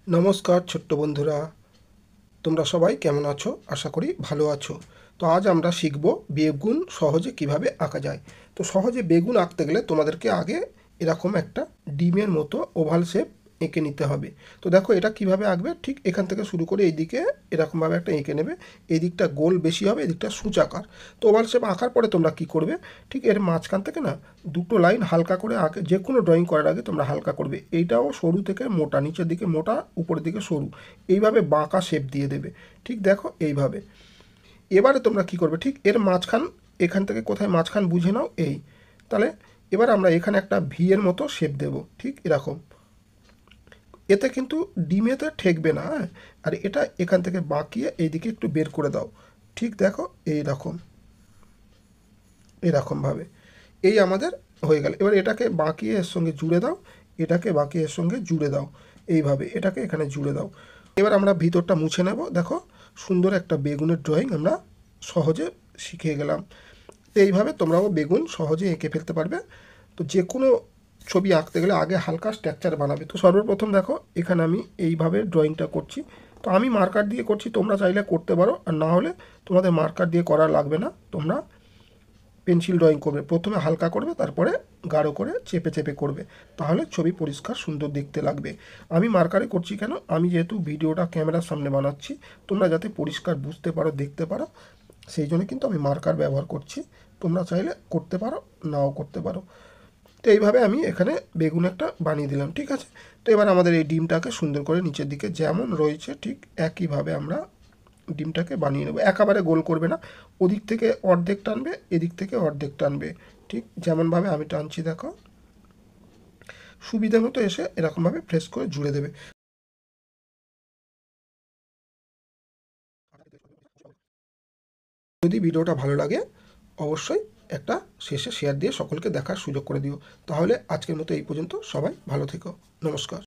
নমস্কার ছোট্ট বন্ধুরা, তোমরা সবাই কেমন আছো? আশা করি ভালো আছো। তো আজ আমরা শিখব বেগুন সহজে কিভাবে আঁকা যায়। তো সহজে বেগুন আঁকতে গেলে তোমাদেরকে আগে এরকম একটা ডিমের মতো ওভাল শেপ এঁকে নিতে হবে। তো দেখো এটা কিভাবে আঁকবে, ঠিক এখান থেকে শুরু করে এইদিকে এরকমভাবে একটা এঁকে নেবে। এই দিকটা গোল বেশি হবে, এদিকটা সূচাকার। তো ওভাল শেপ আঁকার পরে তোমরা কি করবে, ঠিক এর মাঝখান থেকে না দুটো লাইন হালকা করে আঁকে। যে কোনো ড্রয়িং করার আগে তোমরা হালকা করবে। এইটাও সরু থেকে মোটা, নিচের দিকে মোটা, উপরের দিকে সরু, এইভাবে বাঁকা শেপ দিয়ে দেবে। ঠিক দেখো এইভাবে। এবারে তোমরা কি করবে, ঠিক এর মাঝখান, এখান থেকে কোথায় মাঝখান বুঝে নাও। এই তাহলে এবার আমরা এখানে একটা ভি এর মতো শেপ দেব, ঠিক এরকম। এতে কিন্তু ডিমেতে ঠেকবে না, হ্যাঁ। আর এটা এখান থেকে বাঁকিয়ে এইদিকে একটু বের করে দাও। ঠিক দেখো এইরকম, এরকমভাবে। এই আমাদের হয়ে গেল। এবার এটাকে বাঁকিয়ে এর সঙ্গে জুড়ে দাও, এটাকে বাঁকিয়ে এর সঙ্গে জুড়ে দাও, এইভাবে এটাকে এখানে জুড়ে দাও। এবার আমরা ভিতরটা মুছে নেব। দেখো সুন্দর একটা বেগুনের ড্রয়িং আমরা সহজে শিখে গেলাম। তো এইভাবে তোমরাও বেগুন সহজে এঁকে ফেলতে পারবে। তো যে কোনো ছবি আঁকতে গেলে আগে হালকা স্ট্রাকচার বানাবে। তো সর্বপ্রথম দেখো এখানে আমি এইভাবে ড্রয়িংটা করছি। তো আমি মার্কার দিয়ে করছি, তোমরা চাইলে করতে পারো, আর না হলে তোমাদের মার্কার দিয়ে করা লাগবে না। তোমরা পেন্সিল ড্রয়িং করবে, প্রথমে হালকা করবে, তারপরে গাঢ় করে চেপে চেপে করবে, তাহলে ছবি পরিষ্কার সুন্দর দেখতে লাগবে। আমি মার্কারে করছি কেন, আমি যেহেতু ভিডিওটা ক্যামেরার সামনে বানাচ্ছি, তোমরা যাতে পরিষ্কার বুঝতে পারো, দেখতে পারো, সেই জন্য কিন্তু আমি মার্কার ব্যবহার করছি। তোমরা চাইলে করতে পারো, নাও করতে পারো। তো এইভাবে আমি এখানে বেগুন একটা বানিয়ে দিলাম, ঠিক আছে। তো এবার আমাদের এই ডিমটাকে সুন্দর করে নিচের দিকে যেমন রয়েছে ঠিক একইভাবে আমরা ডিমটাকে বানিয়ে নেবো। একেবারে গোল করবে না, ওদিক থেকে অর্ধেক টানবে, এদিক থেকে অর্ধেক টানবে, ঠিক যেমনভাবে আমি টানছি দেখো। সুবিধা মতো এসে এরকমভাবে প্রেস করে জুড়ে দেবে। যদি ভিডিওটা ভালো লাগে অবশ্যই একটা শেষে শেয়ার দিয়ে সকলকে দেখার সুযোগ করে দিও। তাহলে আজকের মতো এই পর্যন্ত, সবাই ভালো থেকো। নমস্কার।